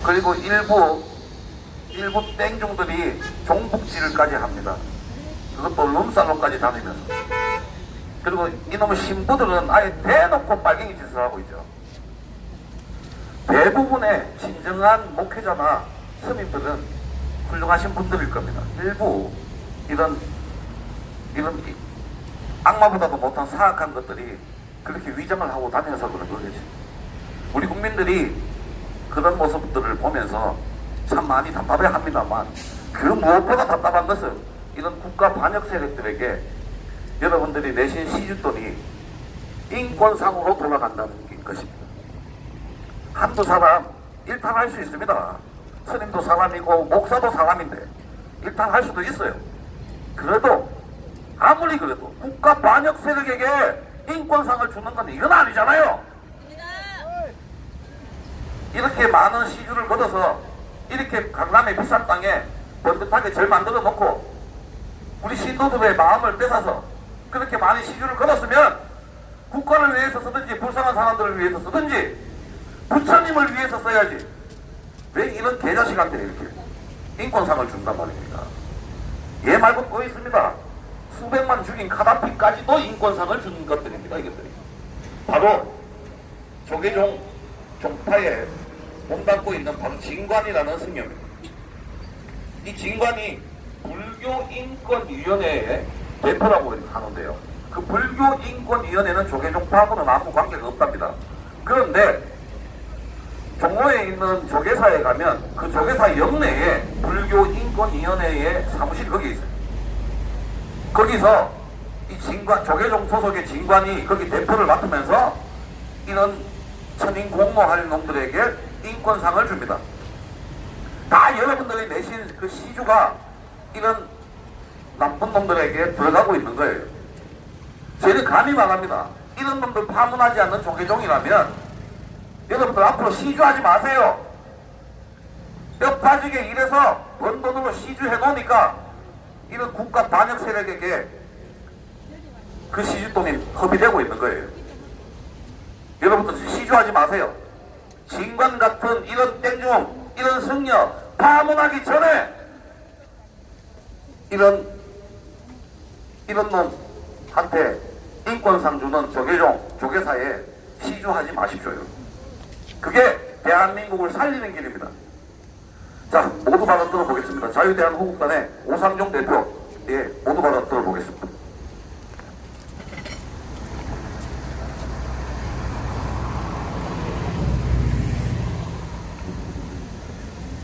그리고 일부 땡중들이 종북질까지 합니다. 그것도 룸살롱까지 다니면서. 그리고 이놈의 신부들은 아예 대놓고 빨갱이 짓을 하고 있죠. 대부분의 진정한 목회자나 스님들은 훌륭하신 분들일 겁니다. 일부 이런 악마보다도 못한 사악한 것들이 그렇게 위장을 하고 다녀서 그런 거겠지. 우리 국민들이 그런 모습들을 보면서 참 많이 답답해 합니다만, 그 무엇보다 답답한 것은 이런 국가 반역 세력들에게 여러분들이 내신 시주돈이 인권상으로 돌아간다는 것입니다. 한두 사람 일탈할 수 있습니다. 스님도 사람이고 목사도 사람인데 일탈할 수도 있어요. 그래도 아무리 그래도 국가 반역 세력에게 인권상을 주는 건 이건 아니잖아요. 이렇게 많은 시주를 걷어서 이렇게 강남의 비싼 땅에 번듯하게 절 만들어 놓고 우리 신도들의 마음을 뺏어서 그렇게 많은 시주를 걷었으면 국가를 위해서 쓰든지 불쌍한 사람들을 위해서 쓰든지 부처님을 위해서 써야지. 왜 이런 개자식한테 이렇게 인권상을 준단 말입니까? 얘 말고 또 있습니다. 수백만 죽인 카다피까지도 인권상을 주는 것들입니다. 이것들이 바로 조계종 종파에 몸담고 있는 바로 진관이라는 승려입니다. 이 진관이 불교인권위원회의 대표라고 하는데요. 그 불교인권위원회는 조계종파하고는 아무 관계가 없답니다. 그런데 종로에 있는 조계사에 가면 그 조계사 영내에 불교인권위원회의 사무실이 거기 있어요. 거기서 이 진관, 조계종 소속의 진관이 거기 대표를 맡으면서 이런 천인 공모할 놈들에게 인권상을 줍니다. 다 여러분들이 내신 그 시주가 이런 나쁜 놈들에게 들어가고 있는 거예요. 저희는 감히 말합니다. 이런 놈들 파문하지 않는 조계종이라면 여러분들 앞으로 시주하지 마세요. 뼈 빠지게 일해서 번 돈으로 시주해 놓으니까 이런 국가 반역 세력에게 그 시주돈이 허비되고 있는 거예요. 여러분들 시주하지 마세요. 진관 같은 이런 땡중, 이런 승려 파문하기 전에 이런 놈한테 인권상 주는 조계종, 조계사에 시주하지 마십시오. 그게 대한민국을 살리는 길입니다. 자, 모두 발언 들어보겠습니다. 자유대한호국단의 오상종 대표, 예, 모두 발언 들어보겠습니다.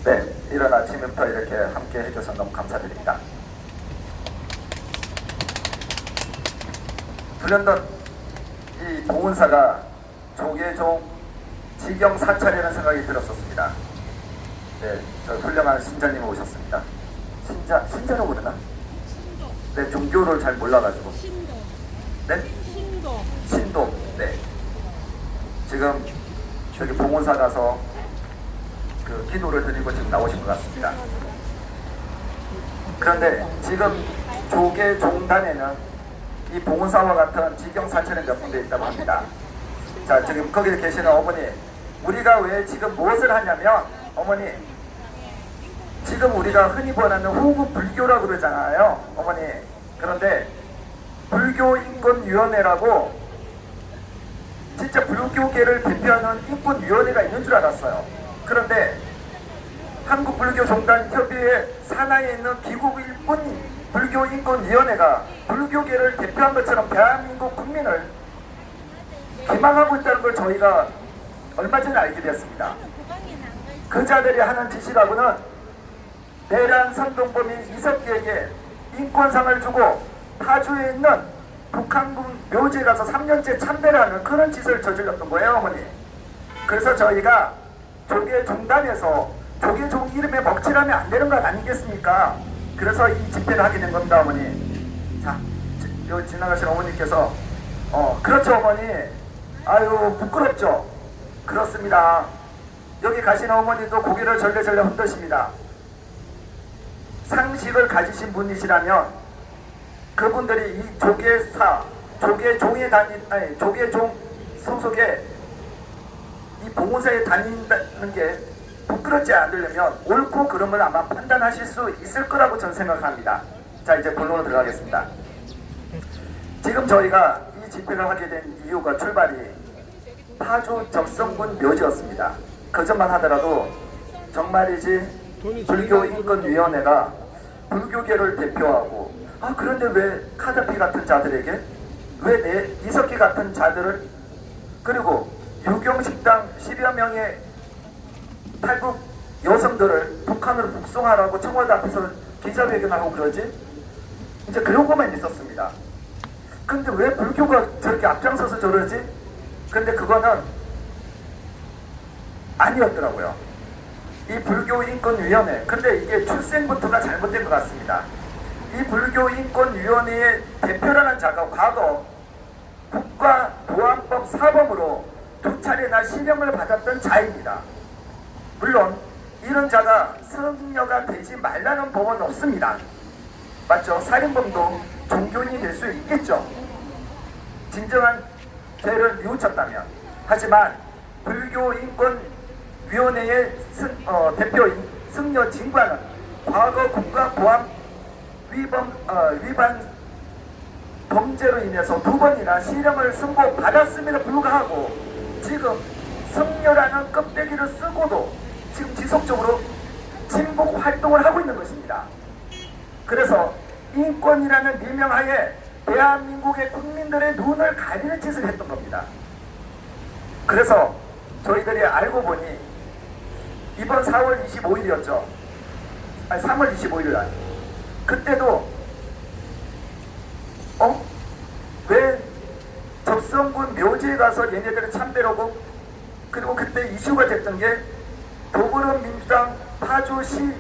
네, 이런 아침부터 이렇게 함께 해줘서 너무 감사드립니다. 불현듯 이 봉은사가 조계종 지경 사찰이라는 생각이 들었었습니다. 네, 저 훌륭한 신자님이 오셨습니다. 신자라고 그러나? 네, 종교를 잘 몰라가지고. 네? 신도. 네. 지금 저기 봉은사 가서 그 기도를 드리고 지금 나오신 것 같습니다. 그런데 지금 조계종단에는 이 봉은사와 같은 지경 사찰이 몇 군데 있다고 합니다. 자, 지금 거기 계시는 어머니, 우리가 왜 지금 무엇을 하냐면, 어머니, 지금 우리가 흔히 번하는 호구 불교라고 그러잖아요, 어머니. 그런데 불교인권위원회라고 진짜 불교계를 대표하는 인권위원회가 있는 줄 알았어요. 그런데 한국불교종단협의회 산하에 있는 기국일뿐 불교인권위원회가 불교계를 대표한 것처럼 대한민국 국민을 기망하고 있다는 걸 저희가 얼마 전에 알게 되었습니다. 그 자들이 하는 짓이라고는 내란 선동범인 이석기에게 인권상을 주고 파주에 있는 북한군 묘지에 가서 3년째 참배를 하는 그런 짓을 저질렀던 거예요, 어머니. 그래서 저희가 조계종단에서 조계종 이름에 먹칠하면 안 되는 것 아니겠습니까? 그래서 이 집회를 하게 된 겁니다, 어머니. 자, 여기 지나가신 어머니께서 그렇죠, 어머니. 아유, 부끄럽죠? 그렇습니다. 여기 가시는 어머니도 고개를 절레절레 흔드십니다. 상식을 가지신 분이시라면 그분들이 이 조계종 소속의 이 봉은사에 다닌다는 게 부끄럽지 않으려면 옳고 그름을 아마 판단하실 수 있을 거라고 저는 생각합니다. 자, 이제 본론으로 들어가겠습니다. 지금 저희가 이 집회를 하게 된 이유가 출발이 파주 적성군 묘지였습니다. 그것만 하더라도 정말이지 불교인권위원회가 불교계를 대표하고 그런데 왜 카다피 같은 자들에게 왜 이석기 같은 자들을 그리고 유경식당 10여 명의 탈북 여성들을 북한으로 북송하라고 청와대 앞에서 기자회견하고 그러지? 이제 그런 것만 있었습니다. 근데 왜 불교가 저렇게 앞장서서 저러지? 근데 그거는 아니었더라고요. 이 불교인권위원회, 근데 이게 출생부터가 잘못된 것 같습니다. 이 불교인권위원회의 대표라는 자가 과거 국가보안법 사범으로 2차례나 실형을 받았던 자입니다. 물론 이런 자가 승려가 되지 말라는 법은 없습니다. 맞죠? 살인범도 종교인이 될 수 있겠죠. 진정한 죄를 뉘우쳤다면. 하지만 불교인권위원회의 대표인 승려 진관은 과거 국가보안 위반 범죄로 인해서 2번이나 실형을 선고받았음에도 불구하고 지금 승려라는 껍데기를 쓰고도 지금 지속적으로 친북 활동을 하고 있는 것입니다. 그래서 인권이라는 미명하에 대한민국의 국민들의 눈을 가리는 짓을 했던 겁니다. 그래서 저희들이 알고 보니 이번 4월 25일이었죠. 아니 3월 25일 날 그때도 왜 적성군 묘지에 가서 얘네들을 참배하고 그리고 그때 이슈가 됐던 게 더불어민주당 파주시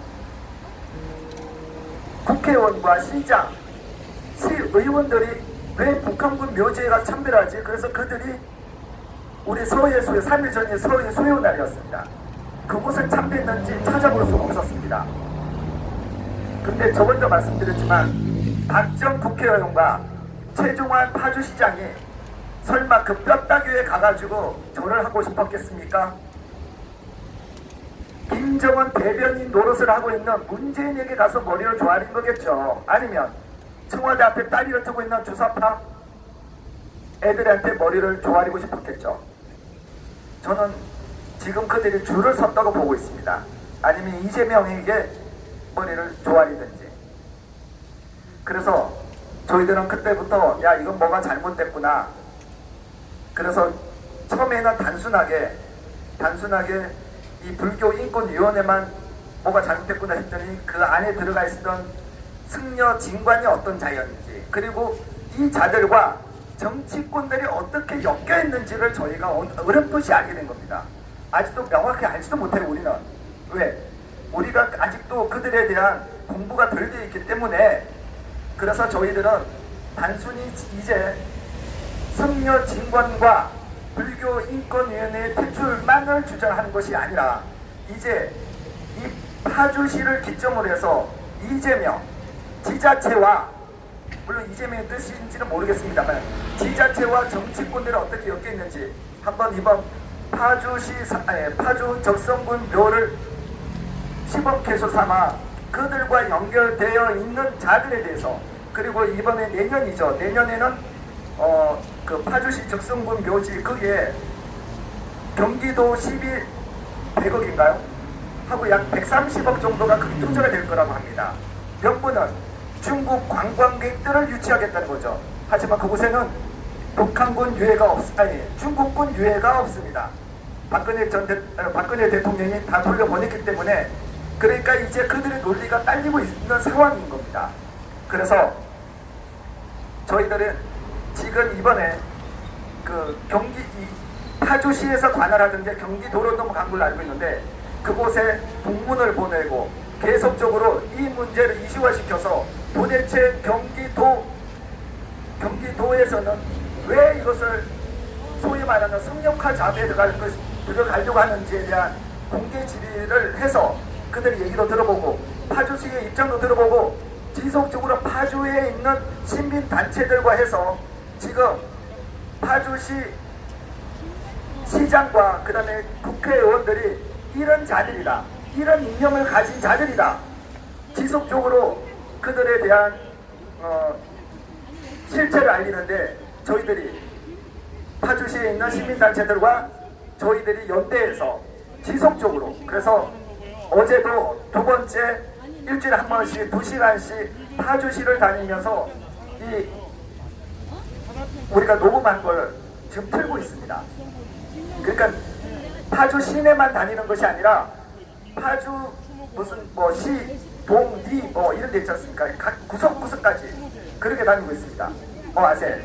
국회의원과 시장, 시의원들이 왜 북한군 묘지에 가서 참배를 하지? 그래서 그들이 우리 서해수요 3일 전에 서해 수요 날이었습니다. 그곳을 참배했는지 찾아볼 수가 없었습니다. 근데 저번도 말씀드렸지만 박정 국회의원과 최종환 파주시장이 설마 그 뼈다귀에 가가지고 절을 하고 싶었겠습니까? 김정은 대변인 노릇을 하고 있는 문재인에게 가서 머리를 조아린 거겠죠. 아니면 청와대 앞에 다리를 트고 있는 주사파 애들한테 머리를 조아리고 싶었겠죠. 저는 지금 그들이 줄을 섰다고 보고 있습니다. 아니면 이재명에게 머리를 조아리든지. 그래서 저희들은 그때부터 야 이건 뭐가 잘못됐구나. 그래서 처음에는 단순하게 이 불교인권위원회만 뭐가 잘못됐구나 했더니 그 안에 들어가 있었던 승려 진관이 어떤 자였는지 그리고 이 자들과 정치권들이 어떻게 엮여 있는지를 저희가 어렴풋이 알게 된 겁니다. 아직도 명확히 알지도 못해요. 우리는. 왜? 우리가 아직도 그들에 대한 공부가 덜 되어 있기 때문에 그래서 저희들은 단순히 이제 승려 진관과 불교인권위원회의 퇴출만을 주장하는 것이 아니라 이제 이 파주시를 기점으로 해서 이재명 지자체와 물론 이재명의 뜻인지는 모르겠습니다만 지자체와 정치권들이 어떻게 엮여 있는지 한번 이번 파주 적성군 묘를 시범 개소 삼아 그들과 연결되어 있는 자들에 대해서 그리고 이번에 내년이죠. 내년에는 그 파주시 적성군 묘지 거기에 경기도 100억인가요? 하고 약 130억 정도가 그게 투자가 될 거라고 합니다. 명분은 중국 관광객들을 유치하겠다는 거죠. 하지만 그곳에는 북한군 유해가 중국군 유해가 없습니다. 박근혜 대통령이 다 돌려보냈기 때문에 그러니까 이제 그들의 논리가 딸리고 있는 상황인 겁니다. 그래서 저희들은 지금 이번에 그 파주시에서 관할하던 게 경기도로 넘어간 걸로 알고 있는데 그곳에 공문을 보내고 계속적으로 이 문제를 이슈화시켜서 도대체 경기도에서는 왜 이것을 소위 말하는 성역화 자회에 들어가려고 하는지에 대한 공개 질의를 해서 그들의 얘기도 들어보고 파주시의 입장도 들어보고 지속적으로 파주에 있는 시민단체들과 해서 지금 파주시 시장과 그 다음에 국회의원들이 이런 자들이다, 이런 이념을 가진 자들이다, 지속적으로 그들에 대한 실체를 알리는데 저희들이 파주시에 있는 시민단체들과 저희들이 연대해서 지속적으로, 그래서 어제도 두 번째 일주일에 한 번씩 2시간씩 파주시를 다니면서 이 우리가 녹음한 걸 지금 틀고 있습니다. 그러니까 파주 시내만 다니는 것이 아니라 파주 무슨 뭐 시, 동, 리 뭐 이런 데 있지 않습니까? 각 구석구석까지 그렇게 다니고 있습니다. 아세요?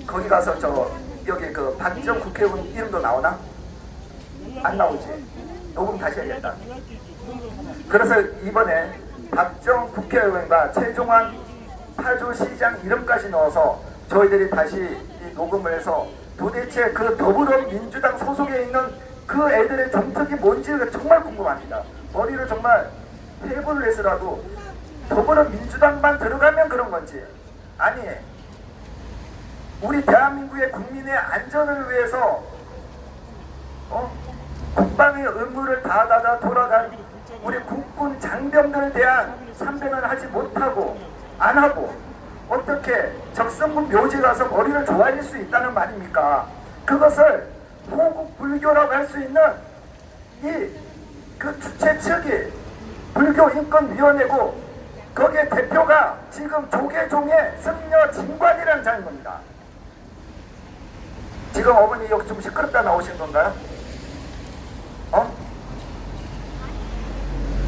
거기 가서 여기 그 박지원 국회의원 이름도 나오나? 안 나오지. 녹음 다시 해야겠다. 그래서 이번에 박지원 국회의원과 최종환 파주시장 이름까지 넣어서 저희들이 다시 이 녹음을 해서 도대체 그 더불어민주당 소속에 있는 그 애들의 정책이 뭔지가 정말 궁금합니다. 머리를 정말 해부를 해서라도 더불어민주당만 들어가면 그런 건지, 아니 우리 대한민국의 국민의 안전을 위해서 국방의 의무를 다하다가 돌아간 우리 국군 장병들에 대한 참배를 하지 못하고 안 하고 어떻게 적성군 묘지 가서 머리를 조아릴 수 있다는 말입니까? 그것을 호국 불교라고 할 수 있는 그 주최 측이 불교인권위원회고 거기에 대표가 지금 조계종의 승려 진관이라는 자인 겁니다. 지금 어머니 여기 좀 시끄럽다 나오신 건가요?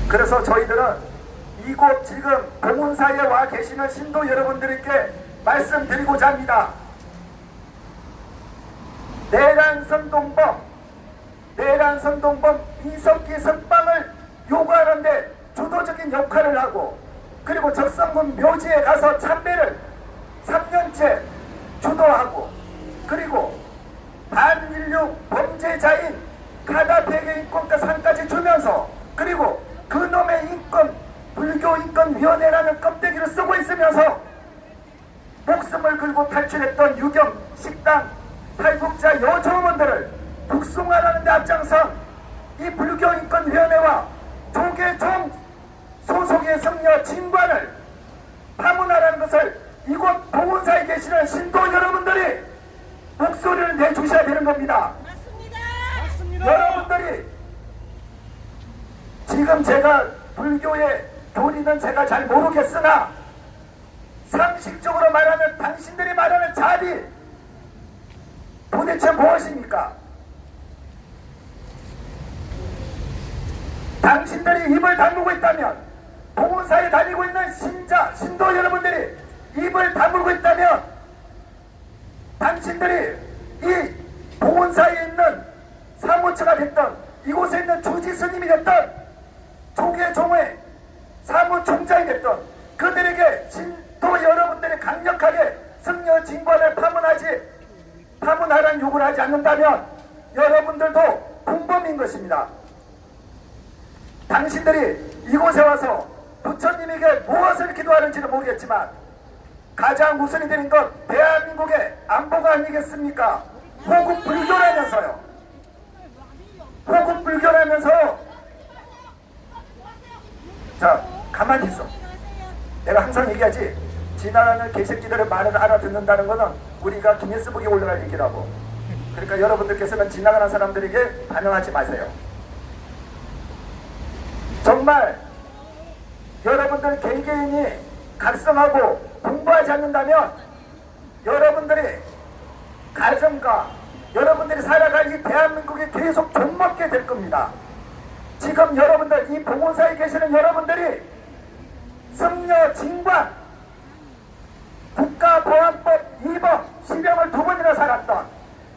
그래서 저희들은 이곳 지금 봉은사에 와 계시는 신도 여러분들께 말씀드리고자 합니다. 내란선동범 이석기 석방을 요구하는데 주도적인 역할을 하고, 그리고 적성군 묘지에 가서 참배를 3년째 주도하고, 그리고 반인류 범죄자인 카다페게 인권과 상까지 주면서, 그리고 그놈의 인권 불교인권위원회라는 껍데기를 쓰고 있으면서 목숨을 걸고 탈출했던 유경 식당 탈북자 여조원들을 북송하라는 데 앞장선 이 불교인권위원회와 조계종 소속의 승려 진관을 파문하라는 것을 이곳 봉은사에 계시는 신도 여러분들이 목소리를 내주셔야 되는 겁니다. 맞습니다. 여러분들이 지금 제가 불교의 교리는 제가 잘 모르겠으나 상식적으로 말하는 당신들이 말하는 자비 도대체 무엇입니까? 당신들이 입을 다물고 있다면, 봉은사에 다니고 있는 신도 여러분들이 입을 다물고 있다면, 당신들이 이 봉은사에 있는 사무처가 됐던, 이곳에 있는 주지스님이 됐던, 조계종의 사무총장이 됐던 그들에게 신도 여러분들이 강력하게 승려 진관을 파문하라는 요구를 하지 않는다면 여러분들도 공범인 것입니다. 당신들이 이곳에 와서 부처님에게 무엇을 기도하는지는 모르겠지만 가장 우선이 되는 건 대한민국의 안보가 아니겠습니까? 호국 불교라면서요. 호국 불교라면서요. 자, 가만히 있어. 내가 항상 얘기하지, 지나가는 개새끼들의 말을 알아듣는다는 것은 우리가 기네스북에 올라갈 얘기라고. 그러니까 여러분들께서는 지나가는 사람들에게 반응하지 마세요. 정말 여러분들 개개인이 각성하고 공부하지 않는다면 여러분들이 가정과 여러분들이 살아갈 이 대한민국이 계속 존먹게 될 겁니다. 지금 여러분들, 이 봉은사에 계시는 여러분들이 승려 진관 국가보안법 2번 실형을 2번이나 살았던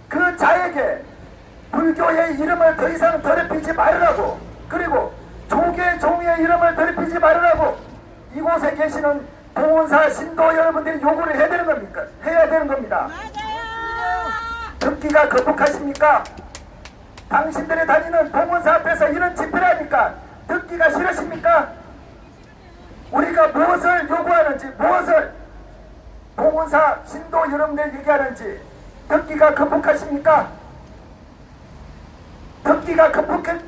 그 자에게 불교의 이름을 더 이상 더럽히지 말으라고, 그리고 조계종의 이름을 더럽히지 말으라고 이곳에 계시는 봉은사 신도 여러분들이 요구를 해야 되는 겁니까? 해야 되는 겁니다. 듣기가 거북하십니까? 당신들이 다니는 봉은사 앞에서 이런 집회를 하니까 듣기가 싫으십니까? 우리가 무엇을 요구하는지, 무엇을 봉은사 신도 여러분들 얘기하는지 듣기가 거북하십니까? 특기가 극복해